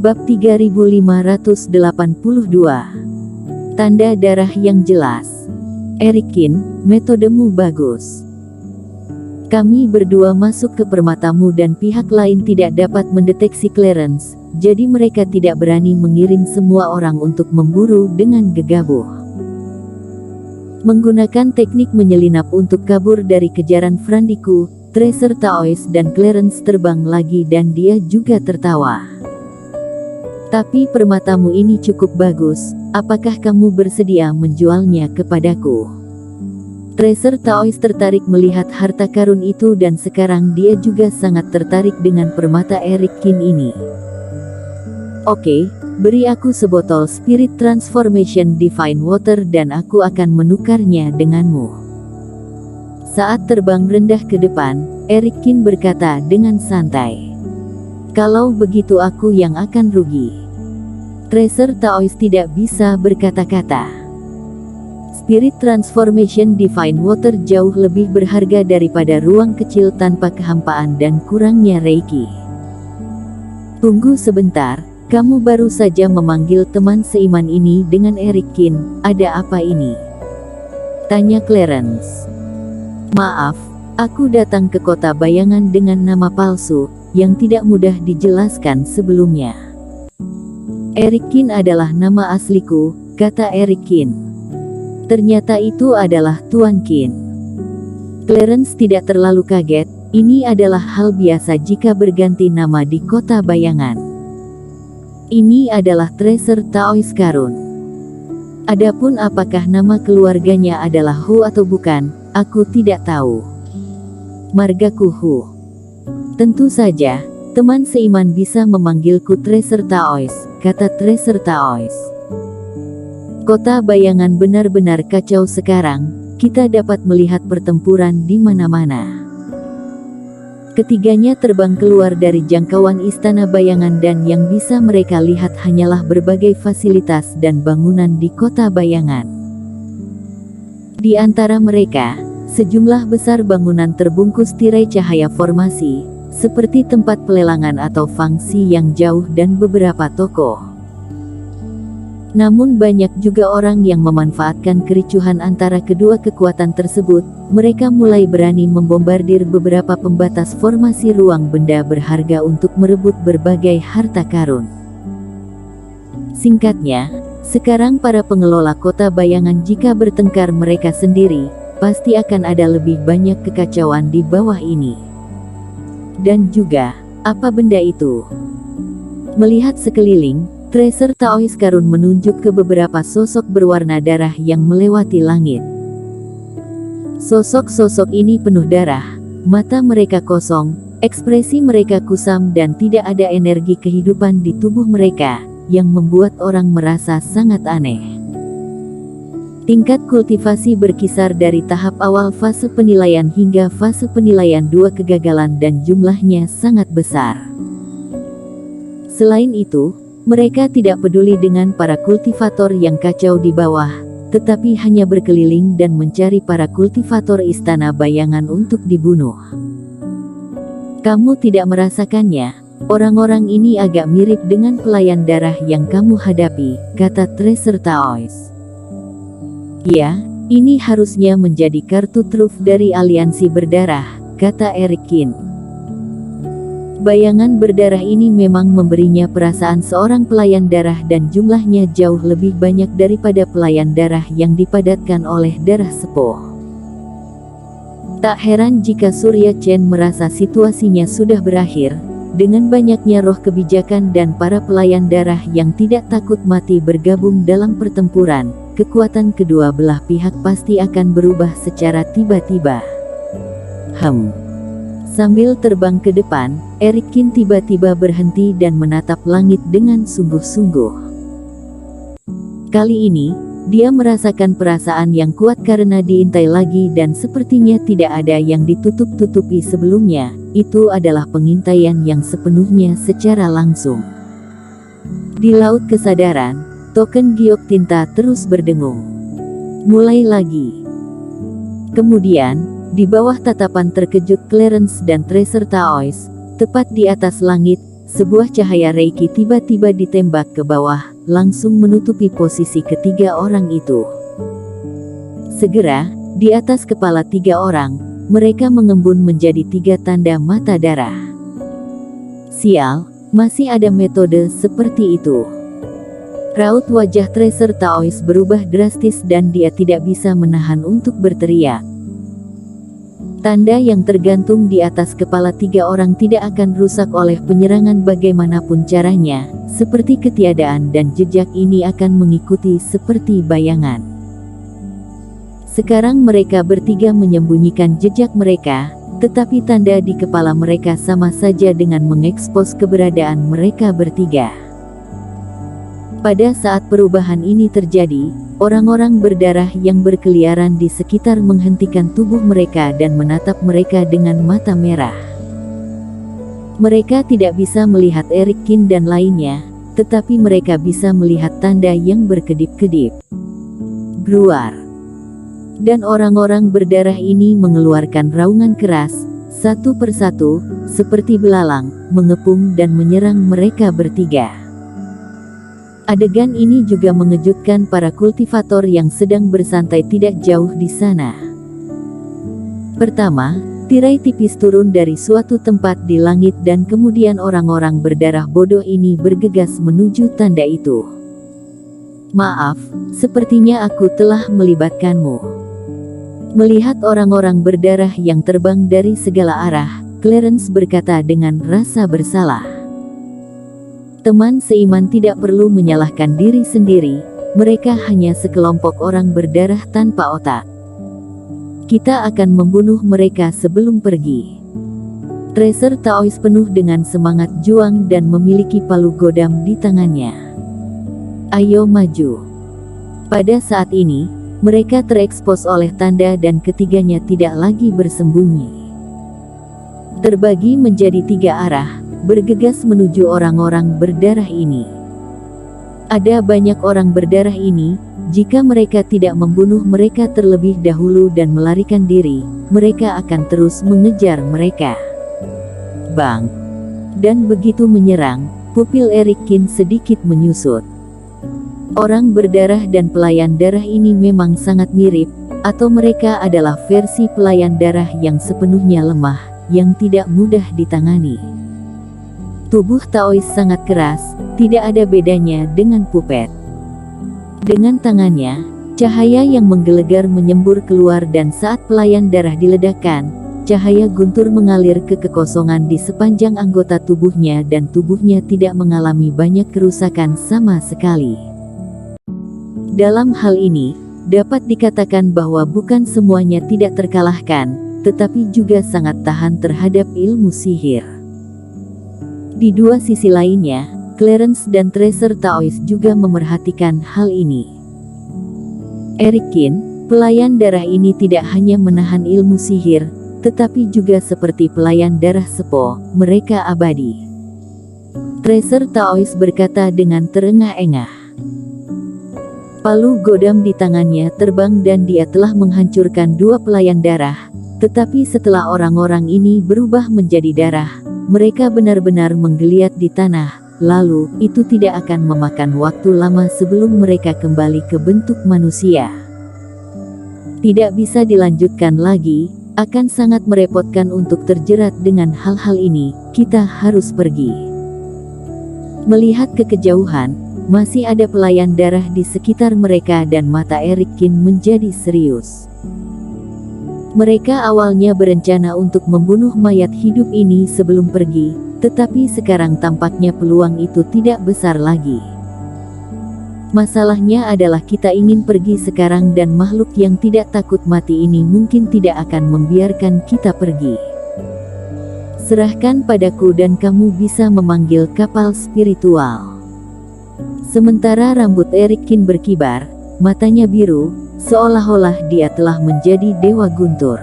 Bab 3582. Tanda darah yang jelas. Erikin, metodemu bagus. Kami berdua masuk ke permatamu dan pihak lain tidak dapat mendeteksi Clarence, jadi mereka tidak berani mengirim semua orang untuk memburu dengan gegabah. Menggunakan teknik menyelinap untuk kabur dari kejaran Frandiku, Tracer Taois dan Clarence terbang lagi dan dia juga tertawa. Tapi permatamu ini cukup bagus, apakah kamu bersedia menjualnya kepadaku? Tracer Taois tertarik melihat harta karun itu dan sekarang dia juga sangat tertarik dengan permata Erikin ini. Oke, beri aku sebotol Spirit Transformation Divine Water dan aku akan menukarnya denganmu. Saat terbang rendah ke depan, Erikin berkata dengan santai. Kalau begitu aku yang akan rugi. Tracer Taois tidak bisa berkata-kata. Spirit Transformation Divine Water jauh lebih berharga daripada ruang kecil tanpa kehampaan dan kurangnya Reiki. Tunggu sebentar, kamu baru saja memanggil teman seiman ini dengan Erikin, ada apa ini? Tanya Clarence. Maaf, aku datang ke kota bayangan dengan nama palsu, yang tidak mudah dijelaskan sebelumnya. Erikin adalah nama asliku, kata Erikin. Ternyata itu adalah Tuan Qin. Clarence tidak terlalu kaget, ini adalah hal biasa jika berganti nama di kota bayangan. Ini adalah Tracer Taois karun. Adapun apakah nama keluarganya adalah Hu atau bukan, aku tidak tahu. Margaku Hu. Tentu saja, teman seiman bisa memanggilku Tracer Taois, kata Tracer Taois. Kota bayangan benar-benar kacau sekarang, kita dapat melihat pertempuran di mana-mana. Ketiganya terbang keluar dari jangkauan istana bayangan dan yang bisa mereka lihat hanyalah berbagai fasilitas dan bangunan di kota bayangan. Di antara mereka, sejumlah besar bangunan terbungkus tirai cahaya formasi, seperti tempat pelelangan atau fangsi yang jauh dan beberapa toko. Namun banyak juga orang yang memanfaatkan kericuhan antara kedua kekuatan tersebut, mereka mulai berani membombardir beberapa pembatas formasi ruang benda berharga untuk merebut berbagai harta karun. Singkatnya, sekarang para pengelola kota bayangan jika bertengkar mereka sendiri, pasti akan ada lebih banyak kekacauan di bawah ini. Dan juga, apa benda itu? Melihat sekeliling, Tracer Taois karun menunjuk ke beberapa sosok berwarna darah yang melewati langit. Sosok-sosok ini penuh darah, mata mereka kosong, ekspresi mereka kusam dan tidak ada energi kehidupan di tubuh mereka, yang membuat orang merasa sangat aneh. Tingkat kultivasi berkisar dari tahap awal fase penilaian hingga fase penilaian 2 kegagalan dan jumlahnya sangat besar. Selain itu, mereka tidak peduli dengan para kultivator yang kacau di bawah, tetapi hanya berkeliling dan mencari para kultivator istana bayangan untuk dibunuh. Kamu tidak merasakannya, orang-orang ini agak mirip dengan pelayan darah yang kamu hadapi, kata Tracer Taois. Ya, ini harusnya menjadi kartu truf dari aliansi berdarah, kata Erikin. Bayangan berdarah ini memang memberinya perasaan seorang pelayan darah dan jumlahnya jauh lebih banyak daripada pelayan darah yang dipadatkan oleh darah sepuh. Tak heran jika Surya Chen merasa situasinya sudah berakhir, dengan banyaknya roh kebijakan dan para pelayan darah yang tidak takut mati bergabung dalam pertempuran, kekuatan kedua belah pihak pasti akan berubah secara tiba-tiba. Sambil terbang ke depan, Erikin tiba-tiba berhenti dan menatap langit dengan sungguh-sungguh. Kali ini, dia merasakan perasaan yang kuat karena diintai lagi dan sepertinya tidak ada yang ditutup-tutupi sebelumnya, itu adalah pengintaian yang sepenuhnya secara langsung. Di laut kesadaran, token giok tinta terus berdengung. Mulai lagi. Kemudian, di bawah tatapan terkejut Clarence dan Tracer Taois, tepat di atas langit, sebuah cahaya Reiki tiba-tiba ditembak ke bawah, langsung menutupi posisi ketiga orang itu. Segera, di atas kepala 3 orang, mereka mengembun menjadi 3 tanda mata darah. Sial, masih ada metode seperti itu. Raut wajah Tracer Taois berubah drastis dan dia tidak bisa menahan untuk berteriak. Tanda yang tergantung di atas kepala 3 orang tidak akan rusak oleh penyerangan bagaimanapun caranya, seperti ketiadaan dan jejak ini akan mengikuti seperti bayangan. Sekarang mereka bertiga menyembunyikan jejak mereka, tetapi tanda di kepala mereka sama saja dengan mengekspos keberadaan mereka bertiga. Pada saat perubahan ini terjadi, orang-orang berdarah yang berkeliaran di sekitar menghentikan tubuh mereka dan menatap mereka dengan mata merah. Mereka tidak bisa melihat Eric Kin dan lainnya, tetapi mereka bisa melihat tanda yang berkedip-kedip. Gruar. Dan orang-orang berdarah ini mengeluarkan raungan keras, satu persatu, seperti belalang, mengepung dan menyerang mereka bertiga. Adegan ini juga mengejutkan para kultivator yang sedang bersantai tidak jauh di sana. Pertama, tirai tipis turun dari suatu tempat di langit dan kemudian orang-orang berdarah bodoh ini bergegas menuju tanda itu. Maaf, sepertinya aku telah melibatkanmu. Melihat orang-orang berdarah yang terbang dari segala arah, Clarence berkata dengan rasa bersalah. Teman seiman tidak perlu menyalahkan diri sendiri, mereka hanya sekelompok orang berdarah tanpa otak. Kita akan membunuh mereka sebelum pergi. Tracer Taois penuh dengan semangat juang dan memiliki palu godam di tangannya. Ayo maju. Pada saat ini, mereka terekspos oleh tanda dan ketiganya tidak lagi bersembunyi. Terbagi menjadi 3 arah, bergegas menuju orang-orang berdarah ini. Ada banyak orang berdarah ini, jika mereka tidak membunuh mereka terlebih dahulu dan melarikan diri, mereka akan terus mengejar mereka. Bang! Dan begitu menyerang, pupil Eric Kin sedikit menyusut. Orang berdarah dan pelayan darah ini memang sangat mirip, atau mereka adalah versi pelayan darah yang sepenuhnya lemah, yang tidak mudah ditangani. Tubuh Taois sangat keras, tidak ada bedanya dengan pupet. Dengan tangannya, cahaya yang menggelegar menyembur keluar dan saat pelayan darah diledakkan, cahaya guntur mengalir ke kekosongan di sepanjang anggota tubuhnya dan tubuhnya tidak mengalami banyak kerusakan sama sekali. Dalam hal ini, dapat dikatakan bahwa bukan semuanya tidak terkalahkan, tetapi juga sangat tahan terhadap ilmu sihir. Di dua sisi lainnya, Clarence dan Tracer Taois juga memerhatikan hal ini. Eric Kin, pelayan darah ini tidak hanya menahan ilmu sihir, tetapi juga seperti pelayan darah Sepo, mereka abadi. Tracer Taois berkata dengan terengah-engah. Palu godam di tangannya terbang dan dia telah menghancurkan 2 pelayan darah, tetapi setelah orang-orang ini berubah menjadi darah, mereka benar-benar menggeliat di tanah, lalu itu tidak akan memakan waktu lama sebelum mereka kembali ke bentuk manusia. Tidak bisa dilanjutkan lagi, akan sangat merepotkan untuk terjerat dengan hal-hal ini, kita harus pergi. Melihat ke kejauhan, masih ada pelayan darah di sekitar mereka dan mata Eric Kin menjadi serius. Mereka awalnya berencana untuk membunuh mayat hidup ini sebelum pergi, tetapi sekarang tampaknya peluang itu tidak besar lagi. Masalahnya adalah kita ingin pergi sekarang dan makhluk yang tidak takut mati ini mungkin tidak akan membiarkan kita pergi. Serahkan padaku dan kamu bisa memanggil kapal spiritual. Sementara rambut Eric Kin berkibar, matanya biru, seolah-olah dia telah menjadi dewa guntur.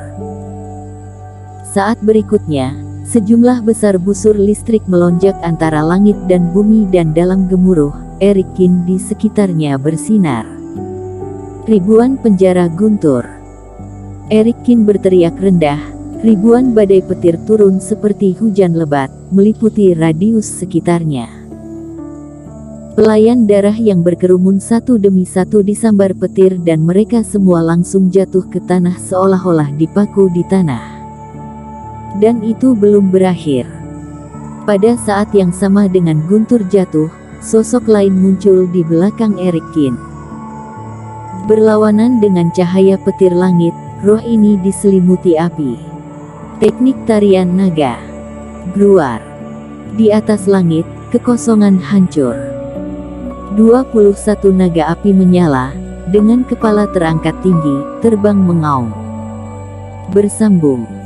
Saat berikutnya, sejumlah besar busur listrik melonjak antara langit dan bumi dan dalam gemuruh, Eric Kin di sekitarnya bersinar. Ribuan penjara guntur. Eric Kin berteriak rendah, Ribuan badai petir turun seperti hujan lebat, meliputi radius sekitarnya. Pelayan darah yang berkerumun satu demi satu disambar petir dan mereka semua langsung jatuh ke tanah seolah-olah dipaku di tanah. Dan itu belum berakhir. Pada saat yang sama dengan Guntur jatuh, sosok lain muncul di belakang Erik Kin. Berlawanan dengan cahaya petir langit, roh ini diselimuti api. Teknik tarian naga. Gruar. Di atas langit, kekosongan hancur. 21 naga api menyala, dengan kepala terangkat tinggi, terbang mengaum. Bersambung.